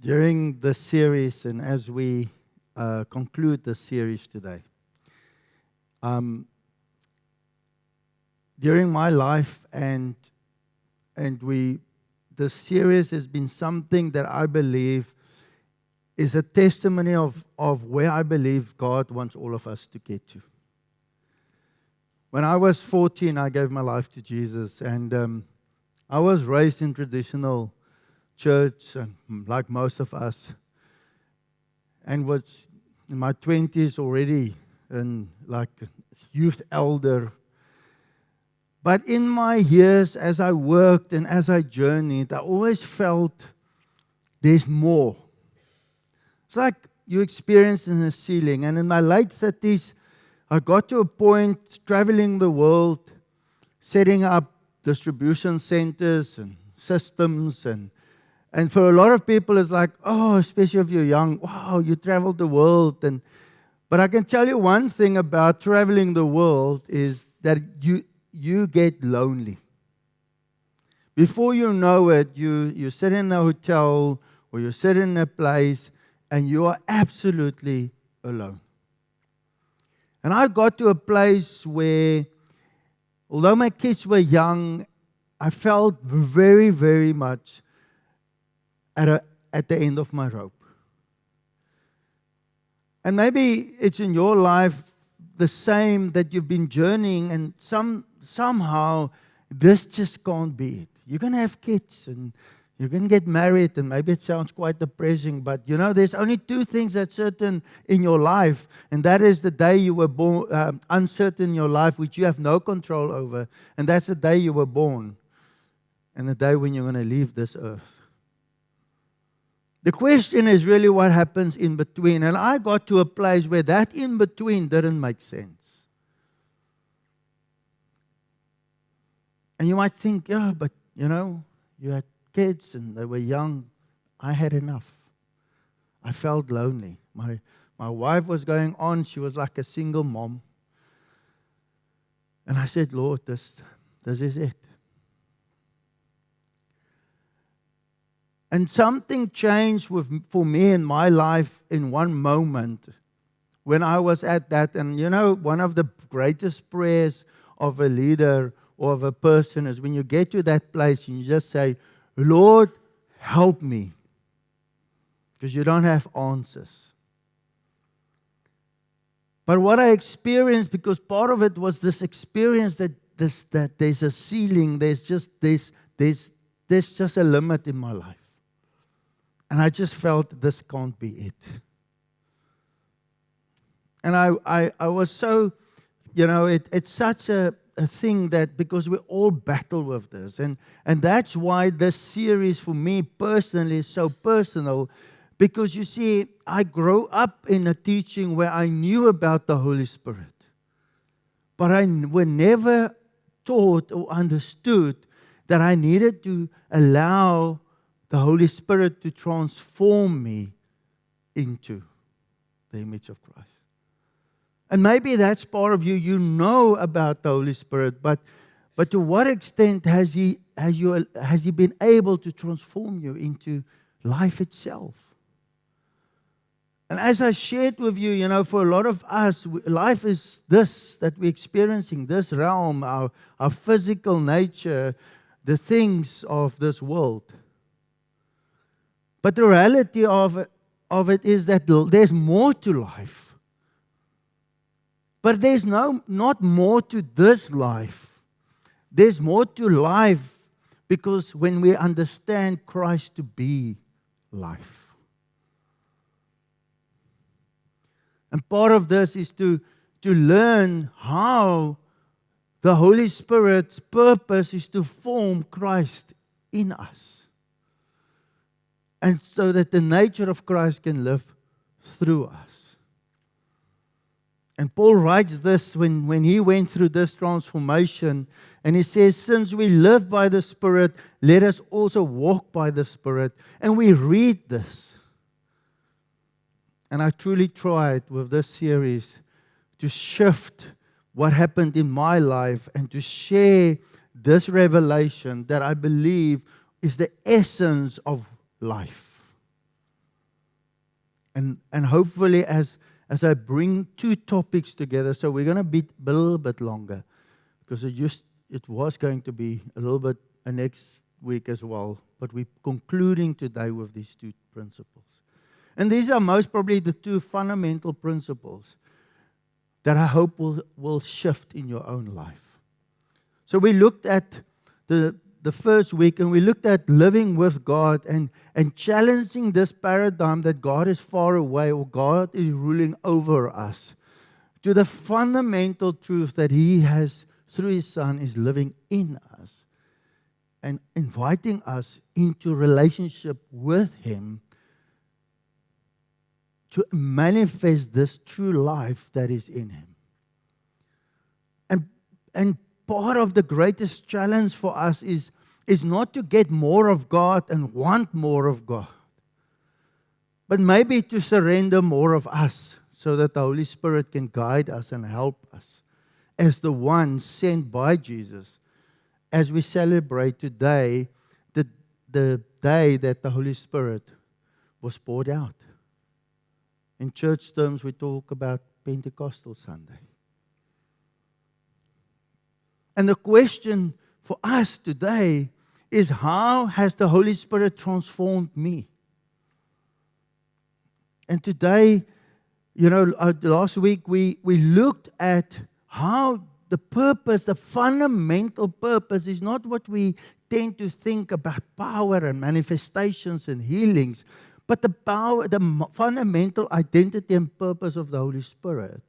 During this series, and as we conclude the series today, um, during my life the series has been something that I believe is a testimony of where I believe God wants all of us to get to. When I was 14, I gave my life to Jesus, and I was raised in traditional church, and like most of us, and was in my 20s already, and like a youth elder. But in my years, as I worked and as I journeyed, I always felt there's more. It's like you experience in a ceiling. And in my late 30s, I got to a point traveling the world, setting up distribution centers and systems. And for a lot of people, it's like, oh, especially if you're young, wow, you traveled the world. But I can tell you one thing about traveling the world is that you get lonely. Before you know it, you sit in a hotel or you sit in a place and you are absolutely alone. And I got to a place where, although my kids were young, I felt very, very much at the end of my rope. And maybe it's in your life the same, that you've been journeying and somehow this just can't be it. You're going to have kids and you're going to get married, and maybe it sounds quite depressing, but you know, there's only two things that's certain in your life, and that is the day you were born, uncertain in your life, which you have no control over, and that's the day you were born and the day when you're going to leave this earth. The question is really what happens in between, and I got to a place where that in between didn't make sense. And you might think, yeah, but you know, you had kids and they were young. I had enough. I felt lonely. My wife was going on. She was like a single mom. And I said, Lord, this is it. And something changed for me in my life in one moment when I was at that. And you know, one of the greatest prayers of a leader or of a person is when you get to that place and you just say, Lord, help me. Because you don't have answers. But what I experienced, because part of it was this experience that there's a ceiling, there's just a limit in my life. And I just felt this can't be it. And I was so, you know, it's such a thing that, because we all battle with this. And that's why this series for me personally is so personal. Because you see, I grew up in a teaching where I knew about the Holy Spirit. But I was never taught or understood that I needed to allow the Holy Spirit to transform me into the image of Christ. And maybe that's part of you. You know about the Holy Spirit, but to what extent has He been able to transform you into life itself? And as I shared with you, you know, for a lot of us, life is this that we're experiencing, this realm, our physical nature, the things of this world. But the reality of it is that there's more to life. But there's not more to this life. There's more to life, because when we understand Christ to be life. And part of this is to learn how the Holy Spirit's purpose is to form Christ in us. And so that the nature of Christ can live through us. And Paul writes this when he went through this transformation. And he says, since we live by the Spirit, let us also walk by the Spirit. And we read this. And I truly tried with this series to shift what happened in my life and to share this revelation that I believe is the essence of life. And hopefully as I bring two topics together, so we're going to be a little bit longer, because it was going to be a little bit next week as well, but we're concluding today with these two principles. And these are most probably the two fundamental principles that I hope will shift in your own life. So we looked at the first week, and we looked at living with God and challenging this paradigm that God is far away or God is ruling over us, to the fundamental truth that He has, through His Son, is living in us and inviting us into relationship with Him to manifest this true life that is in Him. And part of the greatest challenge for us is not to get more of God and want more of God, but maybe to surrender more of us so that the Holy Spirit can guide us and help us as the one sent by Jesus, as we celebrate today the day that the Holy Spirit was poured out. In church terms, we talk about Pentecostal Sunday. And the question for us today is, how has the Holy Spirit transformed me? And today, last week we looked at how the purpose, the fundamental purpose, is not what we tend to think about, power and manifestations and healings, but the fundamental identity and purpose of the Holy Spirit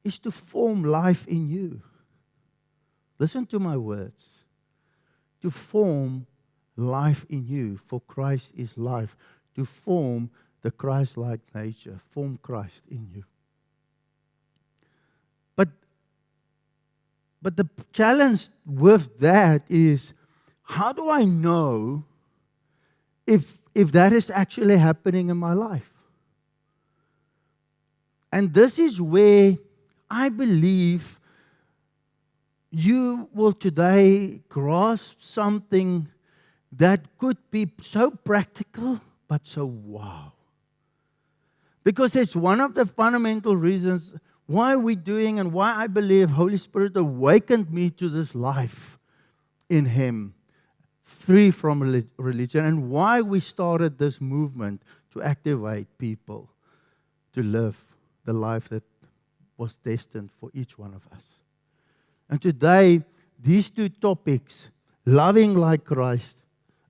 is to form life in you. Listen to my words. To form life in you, for Christ is life. To form the Christ-like nature, form Christ in you. But the challenge with that is, how do I know if that is actually happening in my life? And this is where I believe you will today grasp something that could be so practical, but so wow. Because it's one of the fundamental reasons why we're doing and why I believe Holy Spirit awakened me to this life in Him, free from religion, and why we started this movement to activate people to live the life that was destined for each one of us. And today, these two topics, loving like Christ,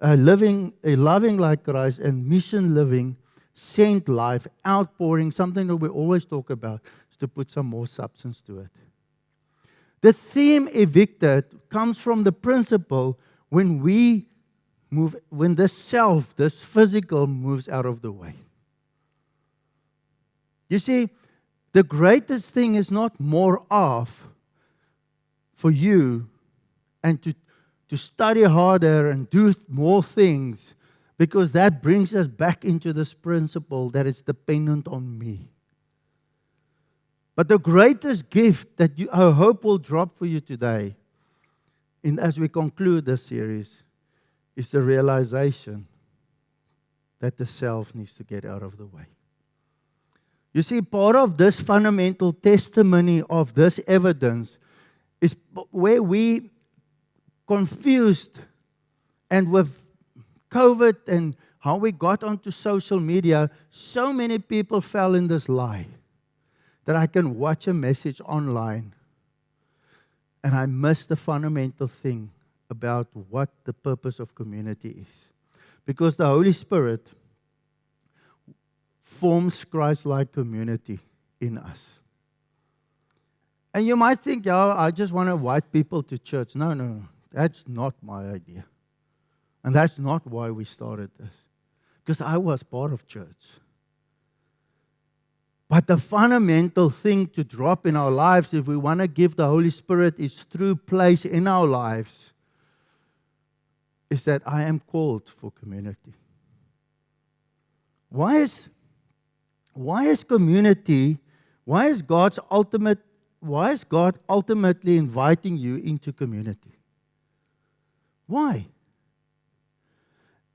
loving like Christ, and mission living, sent life, outpouring, something that we always talk about, is to put some more substance to it. The theme evicted comes from the principle when the self, this physical, moves out of the way. You see, the greatest thing is not more of for you and to study harder and do more things, because that brings us back into this principle that it's dependent on me. But the greatest gift that I hope will drop for you today, as we conclude this series, is the realization that the self needs to get out of the way. You see, part of this fundamental testimony of this evidence is where we confused, and with COVID and how we got onto social media, so many people fell in this lie that I can watch a message online and I miss the fundamental thing about what the purpose of community is. Because the Holy Spirit forms Christ-like community in us. And you might think, I just want to invite people to church. No. That's not my idea. And that's not why we started this. Because I was part of church. But the fundamental thing to drop in our lives, if we want to give the Holy Spirit His true place in our lives, is that I am called for community. Why is community, why is God ultimately inviting you into community? Why?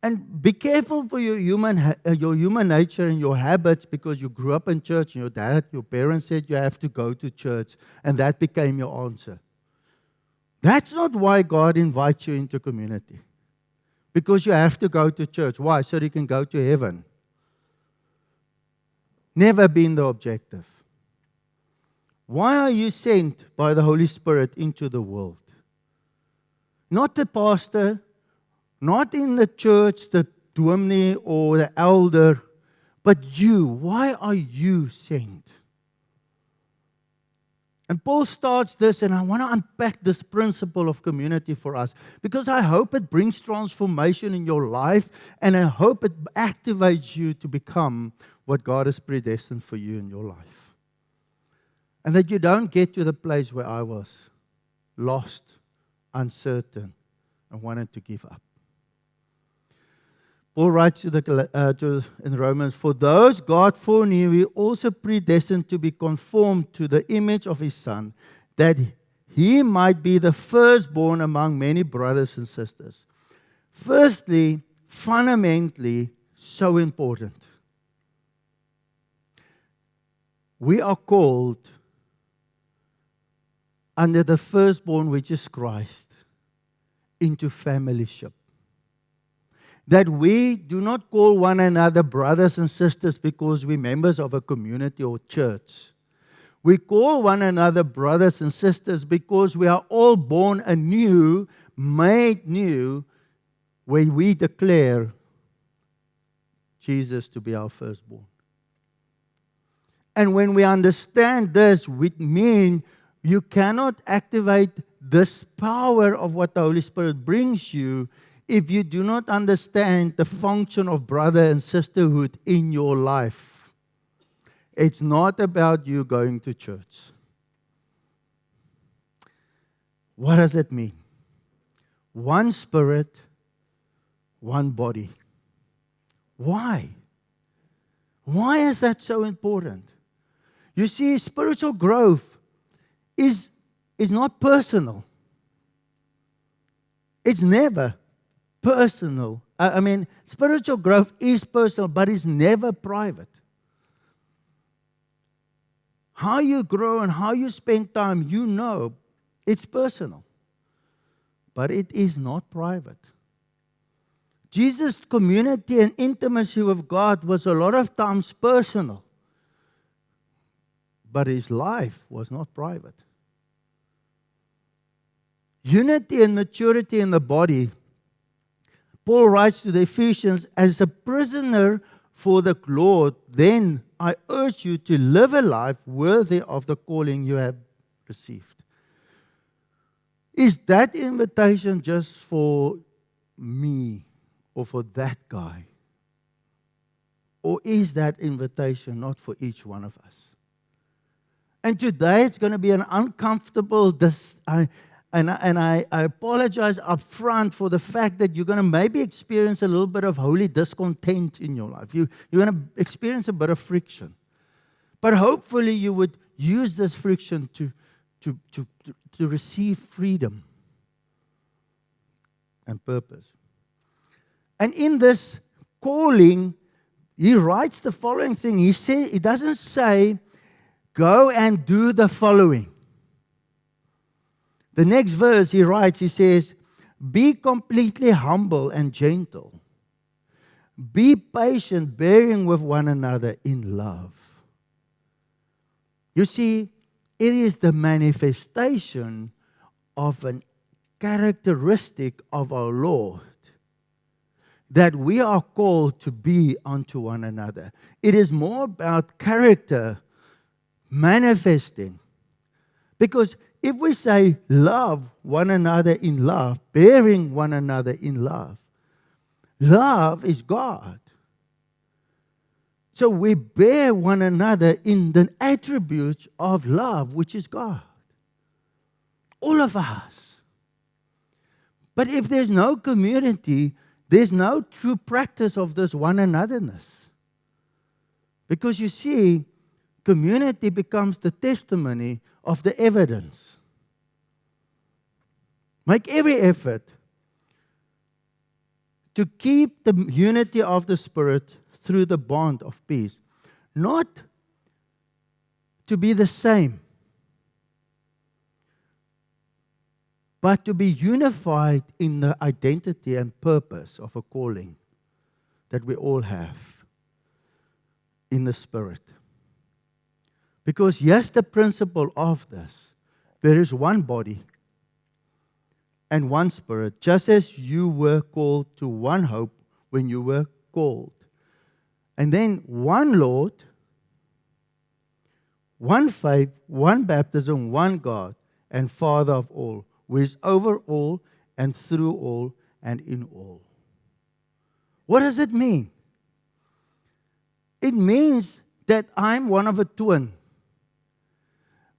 And be careful for your human nature and your habits, because you grew up in church and your parents said you have to go to church, and that became your answer. That's not why God invites you into community. Because you have to go to church. Why? So you can go to heaven. Never been the objective. Why are you sent by the Holy Spirit into the world? Not the pastor, not in the church, the dominee or the elder, but you. Why are you sent? And Paul starts this, and I want to unpack this principle of community for us, because I hope it brings transformation in your life, and I hope it activates you to become what God has predestined for you in your life. And that you don't get to the place where I was, lost, uncertain, and wanted to give up. Paul writes in Romans, "For those God foreknew, He also predestined to be conformed to the image of His Son, that He might be the firstborn among many brothers and sisters." Firstly, fundamentally, so important. We are called under the firstborn, which is Christ, into familyship. That we do not call one another brothers and sisters because we're members of a community or church. We call one another brothers and sisters because we are all born anew, made new, where we declare Jesus to be our firstborn. And when we understand this, it means you cannot activate this power of what the Holy Spirit brings you if you do not understand the function of brother and sisterhood in your life. It's not about you going to church. What does it mean? One spirit, one body. Why? Why is that so important? You see, spiritual growth is not personal. It's never personal. I mean, spiritual growth is personal, but it's never private. How you grow and how you spend time, you know, it's personal. But it is not private. Jesus' community and intimacy with God was a lot of times personal. But his life was not private. Unity and maturity in the body. Paul writes to the Ephesians, "As a prisoner for the Lord, then I urge you to live a life worthy of the calling you have received." Is that invitation just for me or for that guy? Or is that invitation not for each one of us? And today it's going to be an uncomfortable, and I apologize up front for the fact that you're going to maybe experience a little bit of holy discontent in your life. You're going to experience a bit of friction. But hopefully you would use this friction to receive freedom and purpose. And in this calling, he writes the following thing. He doesn't say, "Go and do the following." The next verse he writes, he says, "Be completely humble and gentle. Be patient, bearing with one another in love." You see, it is the manifestation of a characteristic of our Lord that we are called to be unto one another. It is more about character manifesting. Because if we say love one another in love, bearing one another in love, love is God. So we bear one another in the attributes of love, which is God. All of us. But if there's no community, there's no true practice of this one anotherness. Because you see, community becomes the testimony of the evidence. Make every effort to keep the unity of the Spirit through the bond of peace. Not to be the same, but to be unified in the identity and purpose of a calling that we all have in the Spirit. Because here's the principle of this. There is one body and one Spirit, just as you were called to one hope when you were called. And then one Lord, one faith, one baptism, one God, and Father of all, who is over all and through all and in all. What does it mean? It means that I'm one of a twin.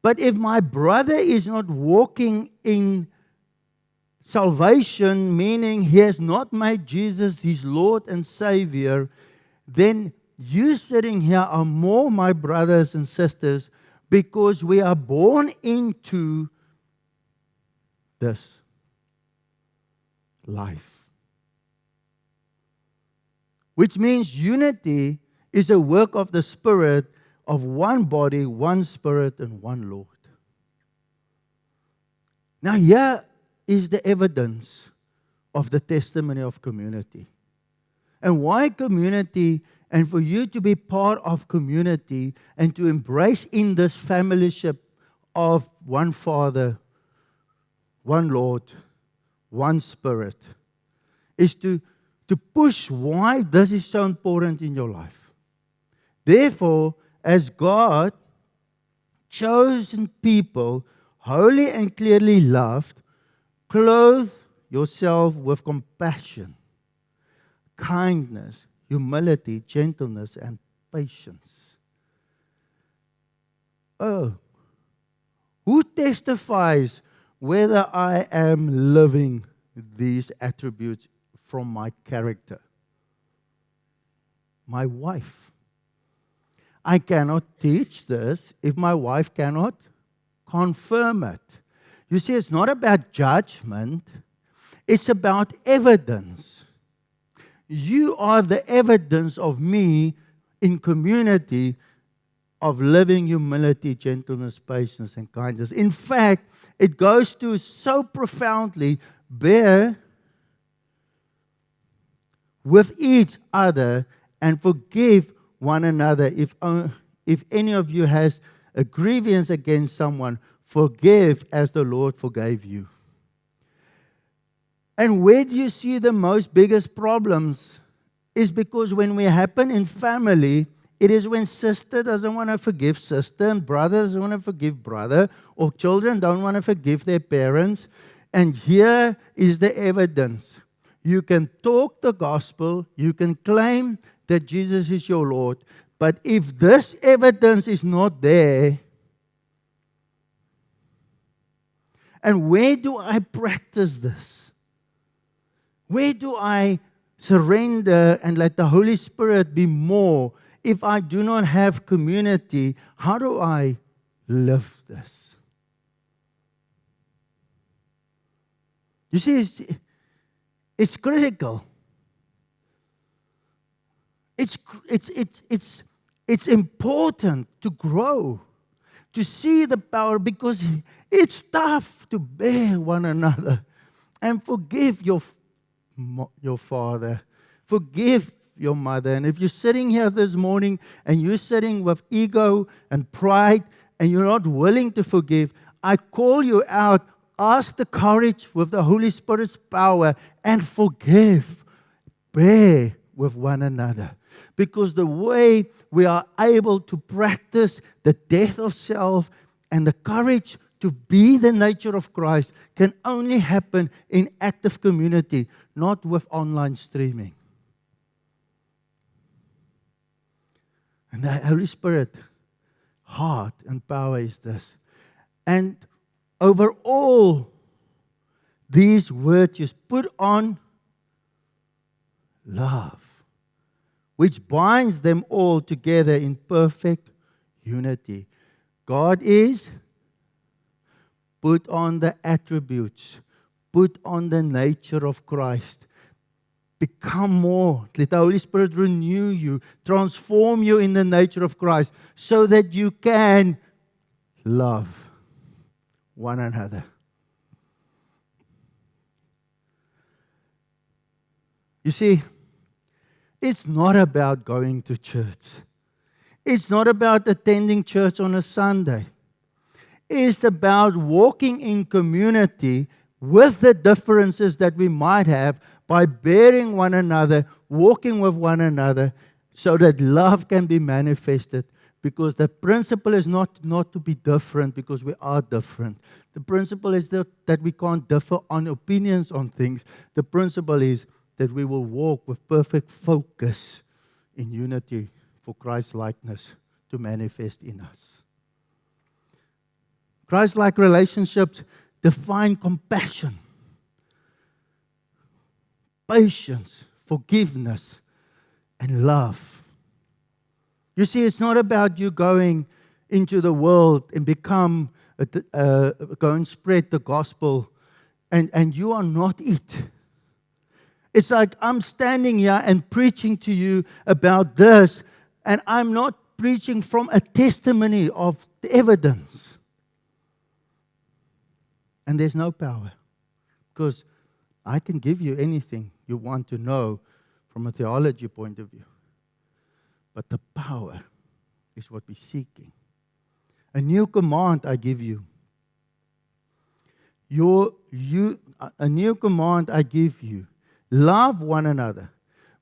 But if my brother is not walking in salvation, meaning he has not made Jesus his Lord and Savior, then you sitting here are more my brothers and sisters, because we are born into this life. Which means unity is a work of the Spirit, of one body, one Spirit, and one Lord. Now here is the evidence of the testimony of community. And why community? And for you to be part of community and to embrace in this fellowship of one Father, one Lord, one Spirit, is to push why this is so important in your life. Therefore, as God, chosen people, holy and clearly loved, clothe yourself with compassion, kindness, humility, gentleness, and patience. Oh, who testifies whether I am living these attributes from my character? My wife. I cannot teach this if my wife cannot confirm it. You see, it's not about judgment, it's about evidence. You are the evidence of me in community of living humility, gentleness, patience, and kindness. In fact, it goes to so profoundly bear with each other and forgive one another. If any of you has a grievance against someone, forgive as the Lord forgave you. And where do you see the most biggest problems? Is because when we happen in family, it is when sister doesn't want to forgive sister, and brother doesn't want to forgive brother, or children don't want to forgive their parents. And here is the evidence. You can talk the gospel, you can claim that Jesus is your Lord, but if this evidence is not there, and where do I practice this? Where do I surrender and let the Holy Spirit be more? If I do not have community, how do I live this? You see, it's critical. It's important to grow, to see the power, because it's tough to bear one another and forgive your father, forgive your mother. And if you're sitting here this morning and you're sitting with ego and pride and you're not willing to forgive, I call you out. Ask the courage with the Holy Spirit's power and forgive. Bear with one another. Because the way we are able to practice the death of self and the courage to be the nature of Christ can only happen in active community, not with online streaming. And the Holy Spirit, heart and power is this. And over all these virtues, put on love, which binds them all together in perfect unity. God is, put on the attributes, put on the nature of Christ. become more. Let the Holy Spirit renew you, transform you in the nature of Christ, so that you can love one another. You see, it's not about going to church. It's not about attending church on a Sunday. It's about walking in community with the differences that we might have by bearing one another, walking with one another, so that love can be manifested. Because the principle is not to be different, because we are different. The principle is that we can't differ on opinions on things. The principle is that we will walk with perfect focus in unity for Christ's likeness to manifest in us. Christ-like relationships define compassion, patience, forgiveness, and love. You see, it's not about you going into the world and go and spread the gospel, and you are not it. It's like I'm standing here and preaching to you about this, and I'm not preaching from a testimony of the evidence. And there's no power, because I can give you anything you want to know from a theology point of view. But the power is what we're seeking. A new command I give you. A new command I give you. Love one another.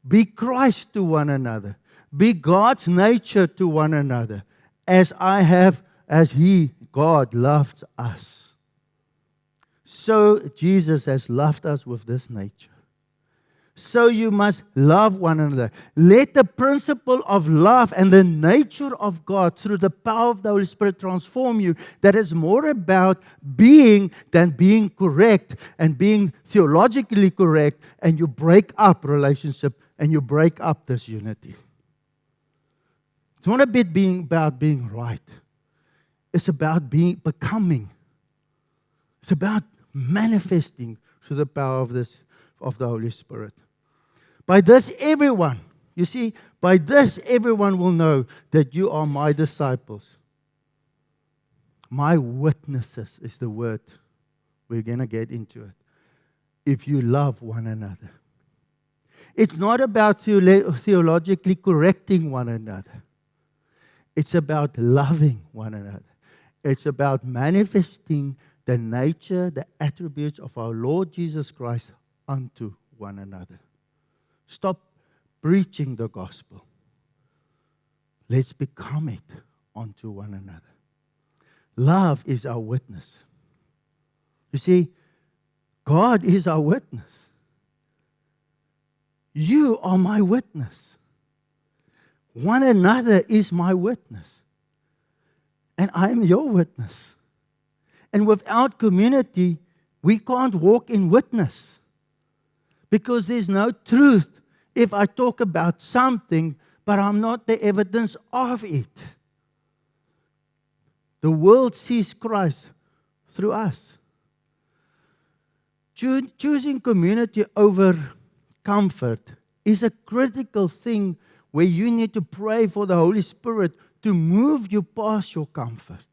Be Christ to one another. Be God's nature to one another. As He, God, loves us. So Jesus has loved us with this nature. So you must love one another. Let the principle of love and the nature of God through the power of the Holy Spirit transform you. That is more about being than being correct and being theologically correct, and you break up relationship and you break up this unity. It's not about being right. It's about becoming. It's about manifesting through the power of the Holy Spirit. By this everyone will know that you are my disciples. My witnesses is the word. We're going to get into it. If you love one another. It's not about theologically correcting one another. It's about loving one another. It's about manifesting the nature, the attributes of our Lord Jesus Christ unto one another. Stop preaching the gospel. Let's become it unto one another. Love is our witness. You see, God is our witness. You are my witness. One another is my witness. And I am your witness. And without community, we can't walk in witness. Because there's no truth if I talk about something, but I'm not the evidence of it. The world sees Christ through us. Choosing community over comfort is a critical thing where you need to pray for the Holy Spirit to move you past your comfort.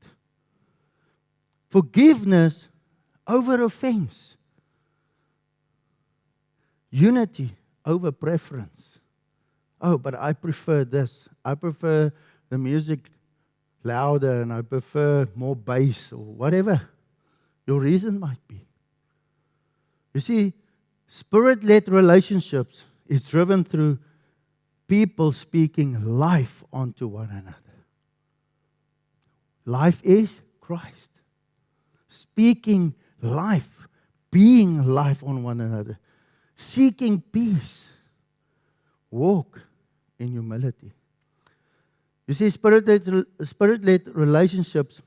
Forgiveness over offense. Unity over preference. Oh, but I prefer this. I prefer the music louder, and I prefer more bass, or whatever your reason might be. You see, Spirit-led relationships is driven through people speaking life onto one another. Life is Christ. Speaking life, being life on one another, seeking peace, walk in humility. You see, spirit-led relationships,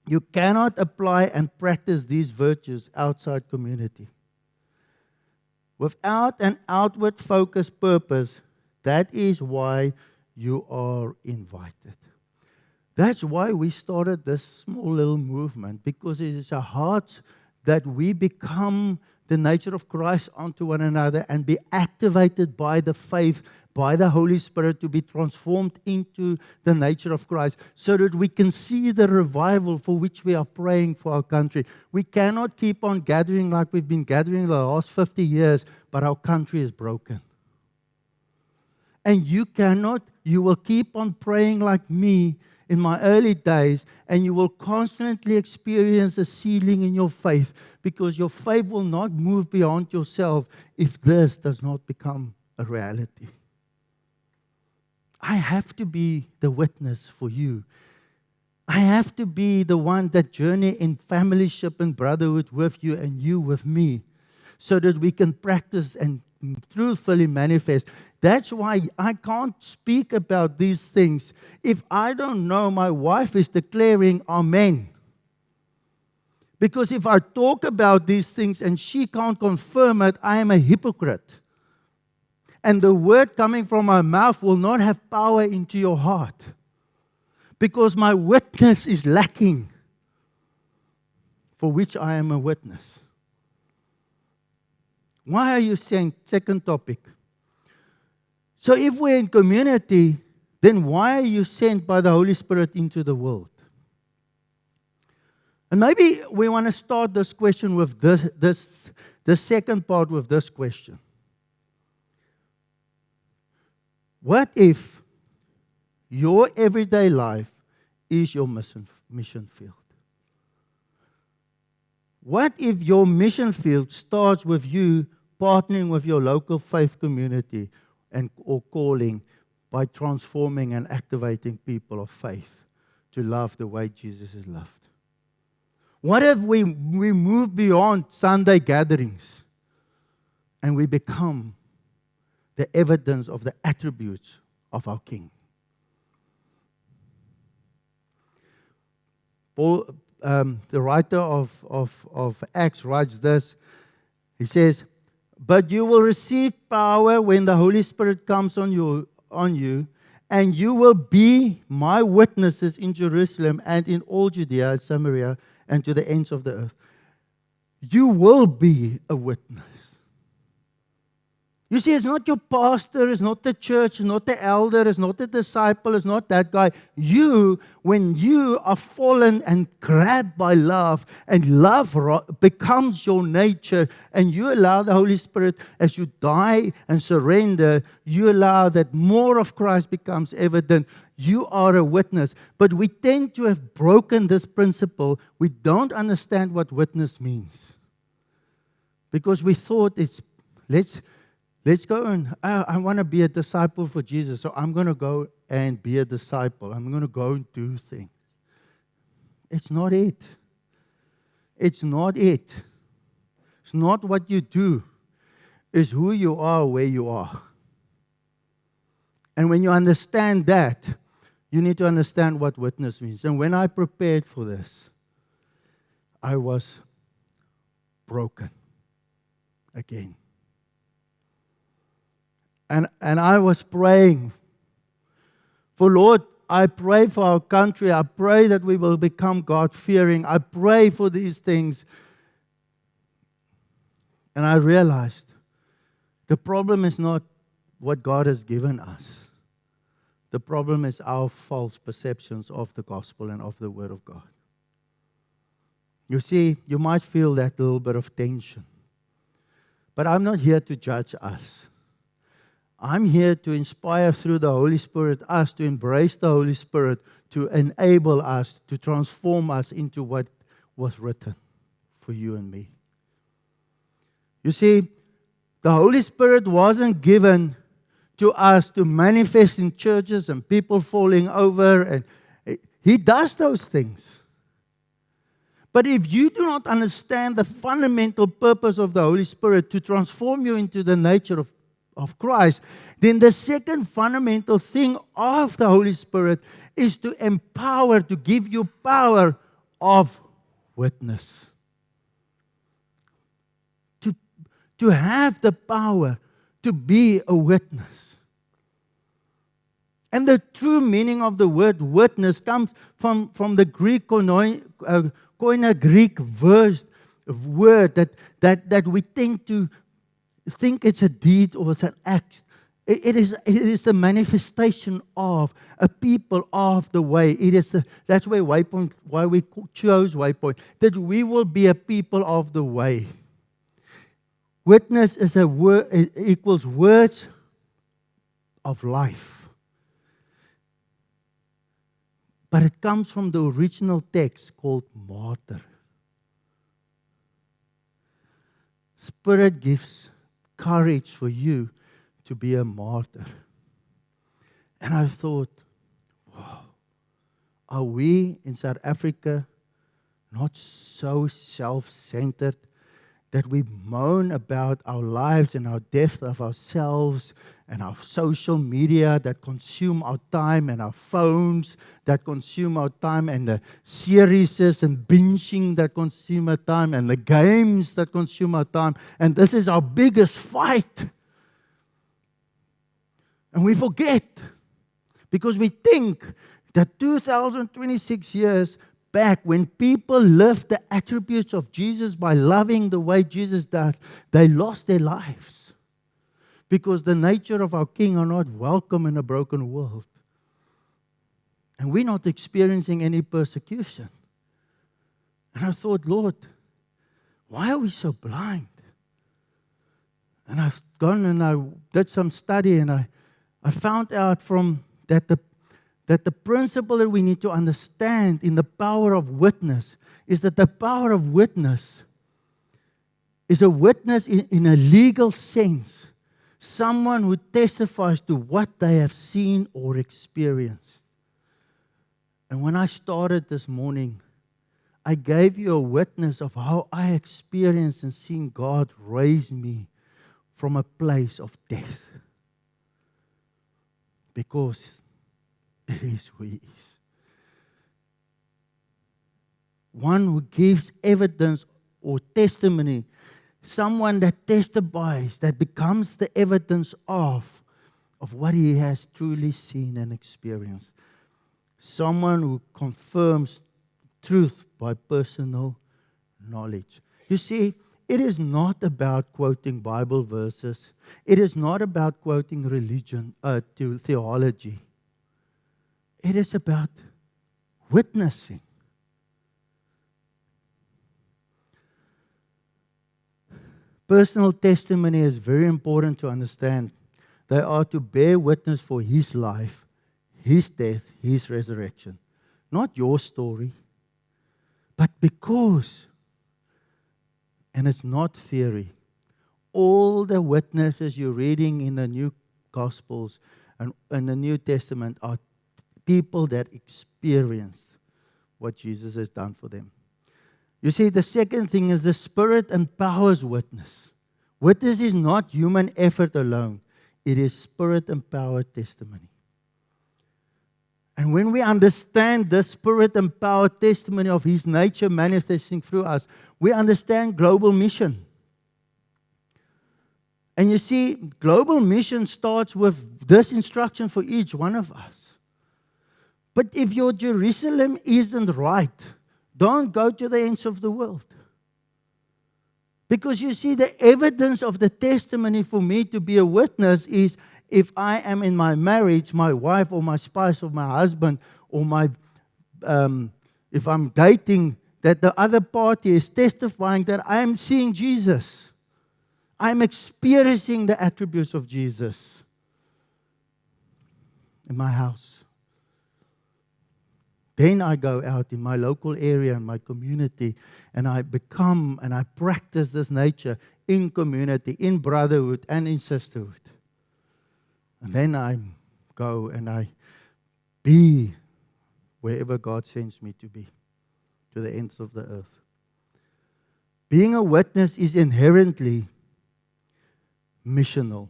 you cannot apply and practice these virtues outside community. Without an outward focused purpose, that is why you are invited. That's why we started this small little movement, because it is our heart that we become the nature of Christ onto one another and be activated by the faith, by the Holy Spirit, to be transformed into the nature of Christ, so that we can see the revival for which we are praying for our country. We cannot keep on gathering like we've been gathering the last 50 years, but our country is broken. And you will keep on praying like me in my early days, and you will constantly experience a ceiling in your faith, because your faith will not move beyond yourself if this does not become a reality. I have to be the witness for you. I have to be the one that journey in fellowship and brotherhood with you and you with me, so that we can practice and truthfully manifest. That's why I can't speak about these things if I don't know my wife is declaring amen. Because if I talk about these things and she can't confirm it, I am a hypocrite. And the word coming from my mouth will not have power into your heart, because my witness is lacking, for which I am a witness. Why are you saying? Second topic. So if we're in community, then why are you sent by the Holy Spirit into the world? And maybe we want to start this question with the second part with this question. What if your everyday life is your mission field? What if your mission field starts with you partnering with your local faith community or calling by transforming and activating people of faith to love the way Jesus is loved? What if we move beyond Sunday gatherings and we become the evidence of the attributes of our King? Paul, the writer of Acts, writes this. He says, "But you will receive power when the Holy Spirit comes on you, and you will be my witnesses in Jerusalem and in all Judea and Samaria and to the ends of the earth." You will be a witness. You see, it's not your pastor, it's not the church, it's not the elder, it's not the disciple, it's not that guy. You, when you are fallen and grabbed by love, and love becomes your nature, and you allow the Holy Spirit, as you die and surrender, you allow that more of Christ becomes evident. You are a witness. But we tend to have broken this principle. We don't understand what witness means, because we thought it's, let's go and I want to be a disciple for Jesus, so I'm going to go and be a disciple. I'm going to go and do things. It's not it. It's not it. It's not what you do. It's who you are, where you are. And when you understand that, you need to understand what witness means. And when I prepared for this, I was broken again. And I was praying for, Lord, I pray for our country. I pray that we will become God-fearing. I pray for these things. And I realized the problem is not what God has given us. The problem is our false perceptions of the gospel and of the Word of God. You see, you might feel that little bit of tension. But I'm not here to judge us. I'm here to inspire through the Holy Spirit us to embrace the Holy Spirit, to enable us, to transform us into what was written for you and me. You see, the Holy Spirit wasn't given to us to manifest in churches and people falling over. And He does those things. But if you do not understand the fundamental purpose of the Holy Spirit to transform you into the nature of Christ, then the second fundamental thing of the Holy Spirit is to empower, to give you power of witness. To have the power to be a witness. And the true meaning of the word witness comes from the Greek koine Greek verse word that we tend to think it's a deed or it's an act. It is the manifestation of a people of the way. That's why we chose Waypoint, that we will be a people of the way. Witness is a word, it equals words of life. But it comes from the original text called martyr. Spirit gives courage for you to be a martyr. And I thought, wow, are we in South Africa not so self-centered that we moan about our lives and our depth of ourselves and our social media that consume our time and our phones that consume our time and the series and binging that consume our time and the games that consume our time, and this is our biggest fight. And we forget because we think that 2026 years back, when people lived the attributes of Jesus by loving the way Jesus does, they lost their lives. Because the nature of our King are not welcome in a broken world. And we're not experiencing any persecution. And I thought, Lord, why are we so blind? And I've gone and I did some study and I found out from that the principle that we need to understand in the power of witness is that the power of witness is a witness in a legal sense. Someone who testifies to what they have seen or experienced. And when I started this morning, I gave you a witness of how I experienced and seen God raise me from a place of death. Because it is who He is. One who gives evidence or testimony, someone that testifies, that becomes the evidence of what he has truly seen and experienced. Someone who confirms truth by personal knowledge. You see, it is not about quoting Bible verses. It is not about quoting theology. It is about witnessing. Personal testimony is very important to understand. They are to bear witness for His life, His death, His resurrection. Not your story, but because, and it's not theory, all the witnesses you're reading in the New Gospels and in the New Testament are people that experienced what Jesus has done for them. You see, the second thing is the Spirit empowers witness. Witness is not human effort alone. It is Spirit-empowered testimony. And when we understand the Spirit-empowered testimony of His nature manifesting through us, we understand global mission. And you see, global mission starts with this instruction for each one of us. But if your Jerusalem isn't right, don't go to the ends of the world. Because you see, the evidence of the testimony for me to be a witness is if I am in my marriage, my wife or my spouse or my husband, or if I'm dating, that the other party is testifying that I am seeing Jesus. I'm experiencing the attributes of Jesus in my house. Then I go out in my local area, in my community, and I become and I practice this nature in community, in brotherhood and in sisterhood. And then I go and I be wherever God sends me to be, to the ends of the earth. Being a witness is inherently missional.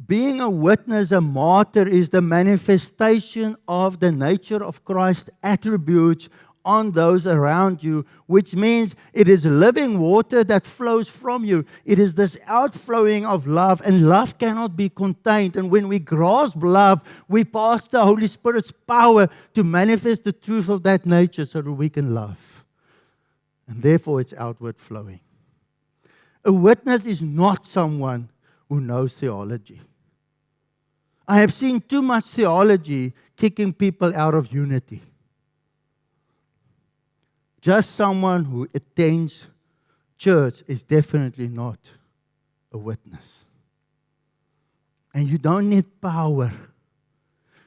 Being a witness, a martyr, is the manifestation of the nature of Christ's attributes on those around you, which means it is living water that flows from you. It is this outflowing of love, and love cannot be contained. And when we grasp love, we pass the Holy Spirit's power to manifest the truth of that nature so that we can love. and therefore it's outward flowing. A witness is not someone who knows theology. I have seen too much theology kicking people out of unity. Just someone who attends church is definitely not a witness. And you don't need power.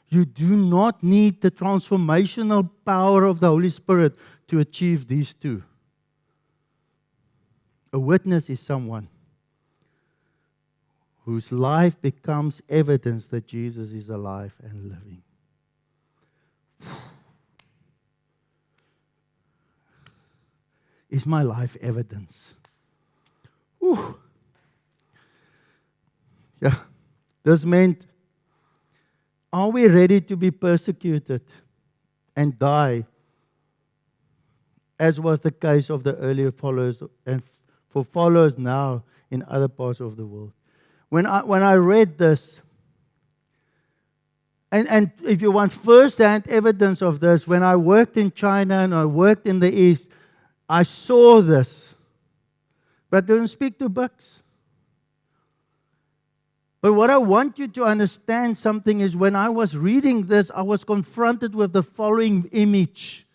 You do not need the transformational power of the Holy Spirit to achieve these two. A witness is someone whose life becomes evidence that Jesus is alive and living. Is my life evidence? Whew. Yeah, this meant, are we ready to be persecuted and die, as was the case of the earlier followers and for followers now in other parts of the world? When I read this, and if you want first-hand evidence of this, when I worked in China and I worked in the East, I saw this. But don't speak to bugs. But what I want you to understand something is when I was reading this, I was confronted with the following image.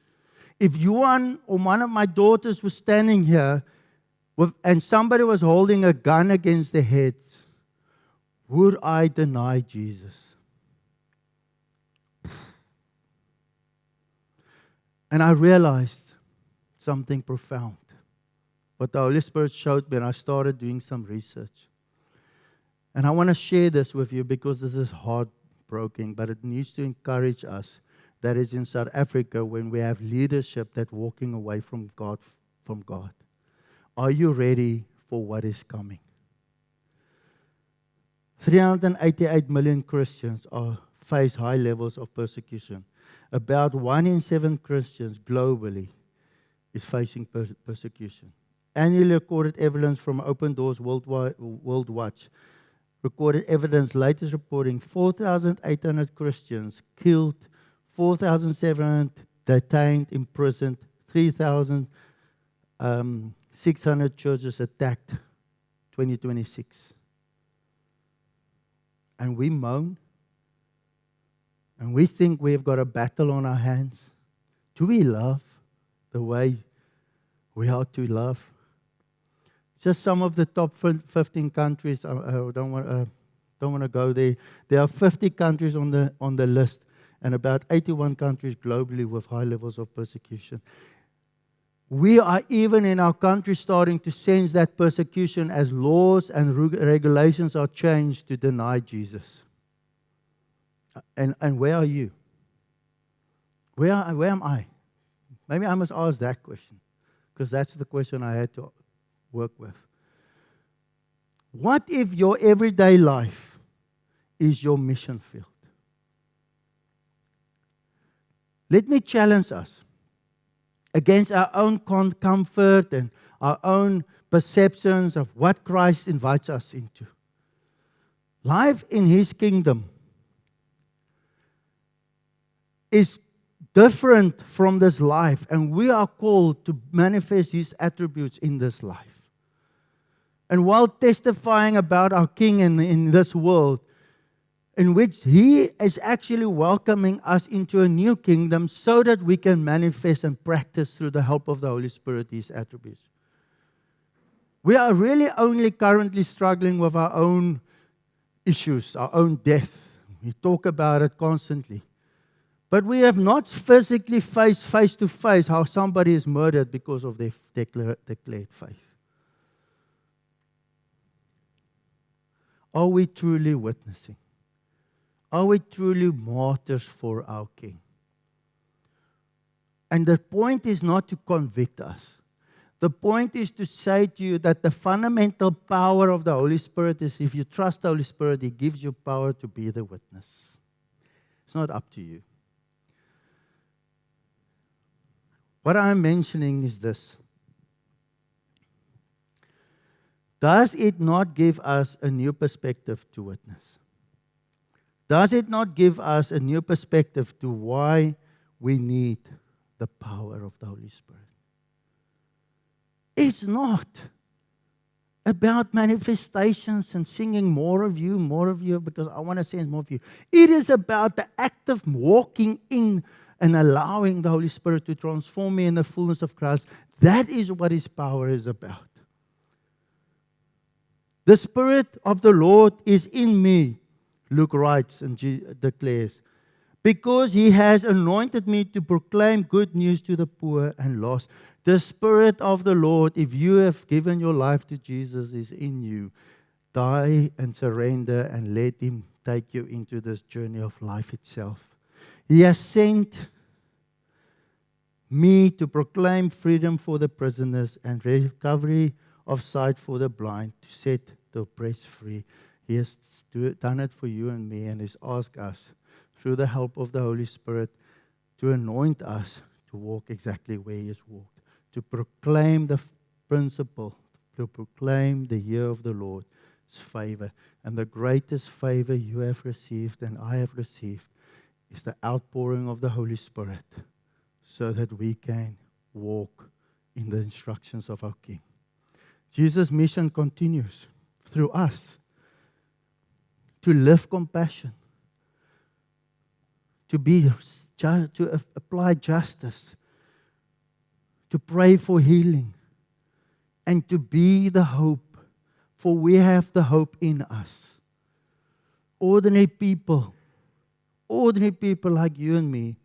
If Yuan or one of my daughters was standing here and somebody was holding a gun against their heads, would I deny Jesus? And I realized something profound. What the Holy Spirit showed me, and I started doing some research. And I want to share this with you because this is heartbreaking, but it needs to encourage us that is in South Africa when we have leadership that's walking away from God. Are you ready for what is coming? 388 million Christians face high levels of persecution. About 1 in 7 Christians globally is facing persecution. Annually recorded evidence from Open Doors World Watch recorded evidence, latest reporting, 4,800 Christians killed, 4,700 detained, imprisoned, 3,600 churches attacked, 2026. And we moan, and we think we've got a battle on our hands. Do we love the way we ought to love? Just some of the top 15 countries. I don't want to go there. There are 50 countries on the list, and about 81 countries globally with high levels of persecution. We are even in our country starting to sense that persecution as laws and regulations are changed to deny Jesus. And where are you? Where am I? Maybe I must ask that question, because that's the question I had to work with. What if your everyday life is your mission field? Let me challenge us against our own comfort and our own perceptions of what Christ invites us into. Life in His kingdom is different from this life, and we are called to manifest His attributes in this life. And while testifying about our King in this world, in which He is actually welcoming us into a new kingdom so that we can manifest and practice through the help of the Holy Spirit His attributes. We are really only currently struggling with our own issues, our own death. We talk about it constantly. But we have not physically faced face to face how somebody is murdered because of their declared faith. Are we truly witnessing? Are we truly martyrs for our King? And the point is not to convict us. The point is to say to you that the fundamental power of the Holy Spirit is, if you trust the Holy Spirit, He gives you power to be the witness. It's not up to you. What I'm mentioning is this. Does it not give us a new perspective to witness? Does it not give us a new perspective to why we need the power of the Holy Spirit? It's not about manifestations and singing more of you, because I want to sense more of you. It is about the act of walking in and allowing the Holy Spirit to transform me in the fullness of Christ. That is what His power is about. The Spirit of the Lord is in me, Luke writes and declares, because He has anointed me to proclaim good news to the poor and lost. The Spirit of the Lord, if you have given your life to Jesus, is in you. Die and surrender and let Him take you into this journey of life itself. He has sent me to proclaim freedom for the prisoners and recovery of sight for the blind, to set the oppressed free. He has done it for you and me, and has asked us, through the help of the Holy Spirit, to anoint us to walk exactly where He has walked. To proclaim the principle, to proclaim the year of the Lord's favor. And the greatest favor you have received and I have received is the outpouring of the Holy Spirit, so that we can walk in the instructions of our King. Jesus' mission continues through us to live compassion, to apply justice, to pray for healing, and to be the hope, for we have the hope in us. Ordinary people like you and me,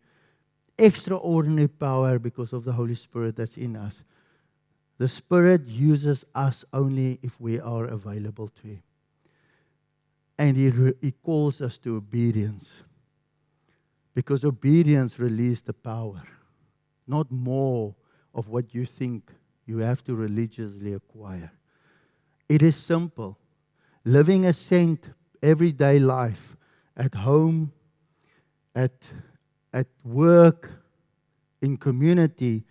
extraordinary power because of the Holy Spirit that's in us. The Spirit uses us only if we are available to Him. And He calls us to obedience, because obedience releases the power, not more of what you think you have to religiously acquire. It is simple. Living a saint everyday life, at home, at work, in community,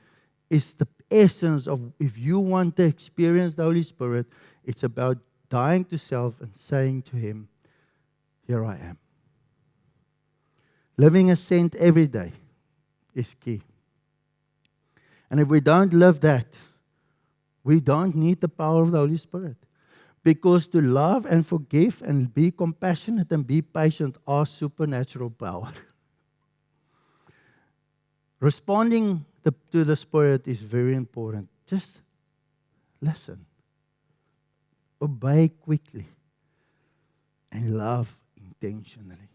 is the essence of, if you want to experience the Holy Spirit, it's about dying to self and saying to Him, here I am. Living a saint every day is key. And if we don't live that, we don't need the power of the Holy Spirit. Because to love and forgive and be compassionate and be patient are supernatural power. Responding to the Spirit is very important. Just listen. Obey quickly. And love intentionally.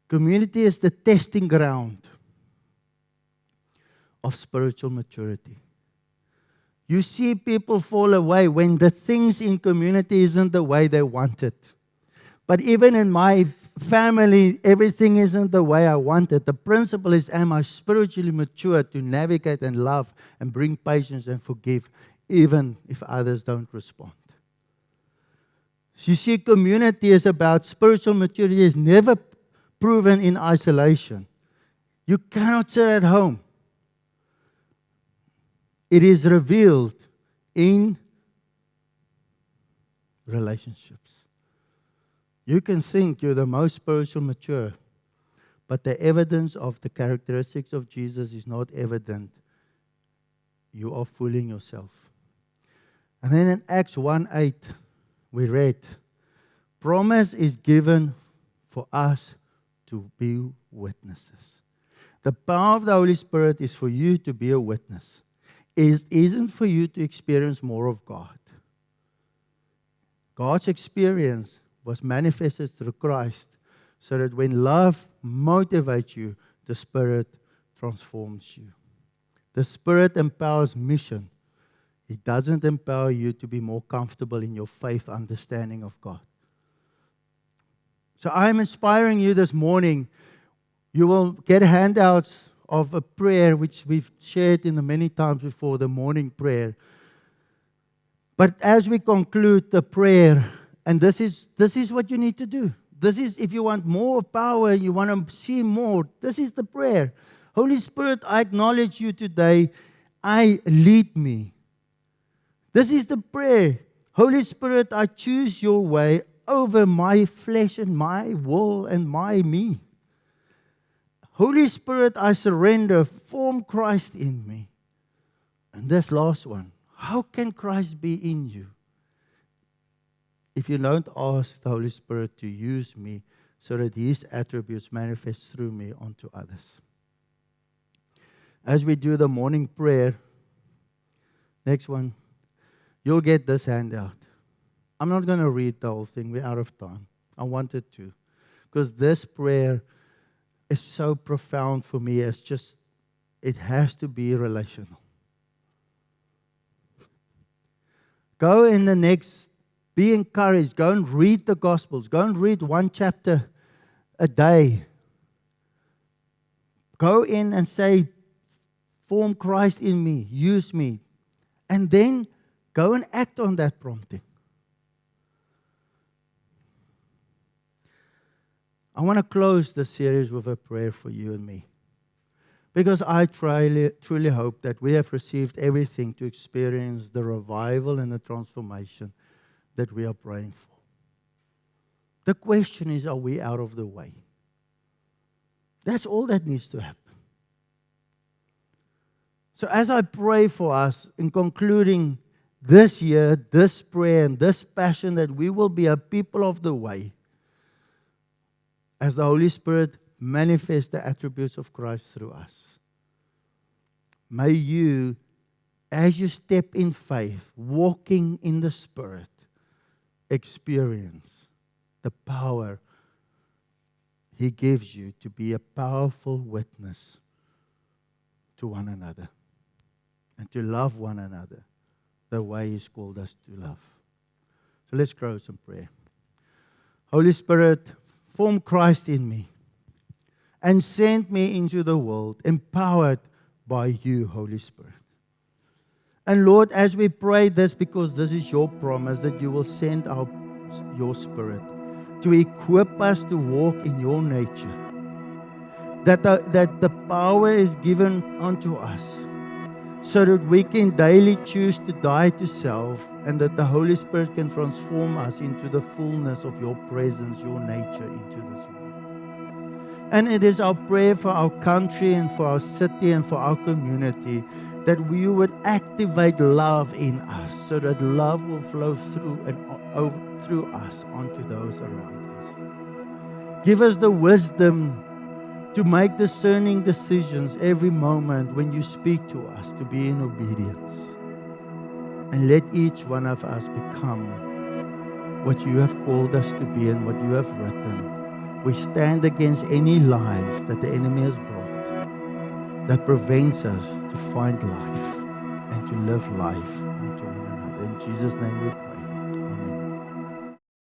Community is the testing ground of spiritual maturity. You see people fall away when the things in community isn't the way they want it. But even in my family, everything isn't the way I want it. The principle is, am I spiritually mature to navigate and love and bring patience and forgive, even if others don't respond? So you see, community is about spiritual maturity. Is never proven in isolation. You cannot sit at home. It is revealed in relationships. You can think you're the most spiritual mature, but the evidence of the characteristics of Jesus is not evident. You are fooling yourself. And then in Acts 1:8, we read, promise is given for us to be witnesses. The power of the Holy Spirit is for you to be a witness. It isn't for you to experience more of God. God's experience was manifested through Christ, so that when love motivates you, the Spirit transforms you. The Spirit empowers mission. It doesn't empower you to be more comfortable in your faith understanding of God. So I'm inspiring you this morning. You will get handouts of a prayer which we've shared in the many times before, the morning prayer. But as we conclude the prayer, and this is what you need to do. This is, if you want more power, you want to see more, this is the prayer. Holy Spirit, I acknowledge you today. Lead me. This is the prayer. Holy Spirit, I choose your way over my flesh and my will and my me. Holy Spirit, I surrender. Form Christ in me. And this last one, how can Christ be in you if you don't ask the Holy Spirit to use me so that His attributes manifest through me onto others? As we do the morning prayer, next one, you'll get this handout. I'm not going to read the whole thing. We're out of time. I wanted to. Because this prayer is so profound for me. It has to be relational. Go in the next, be encouraged. Go and read the Gospels. Go and read one chapter a day. Go in and say, form Christ in me. Use me. And then go and act on that prompting. I want to close the series with a prayer for you and me. Because I truly hope that we have received everything to experience the revival and the transformation that we are praying for. The question is, are we out of the way? That's all that needs to happen. So as I pray for us in concluding this year, this prayer and this passion that we will be a people of the way, as the Holy Spirit manifests the attributes of Christ through us. May you, as you step in faith, walking in the Spirit, experience the power He gives you to be a powerful witness to one another and to love one another the way He's called us to love. So let's close in prayer. Holy Spirit, form Christ in me and send me into the world, empowered by you, Holy Spirit. And Lord, as we pray this, because this is your promise that you will send out your Spirit to equip us to walk in your nature, that the power is given unto us so that we can daily choose to die to self, and that the Holy Spirit can transform us into the fullness of your presence, your nature into this world. And it is our prayer for our country and for our city and for our community that we would activate love in us so that love will flow through and through us onto those around us. Give us the wisdom to make discerning decisions every moment when you speak to us, to be in obedience. And let each one of us become what you have called us to be and what you have written. We stand against any lies that the enemy has brought that prevents us to find life and to live life unto one another. In Jesus' name we pray.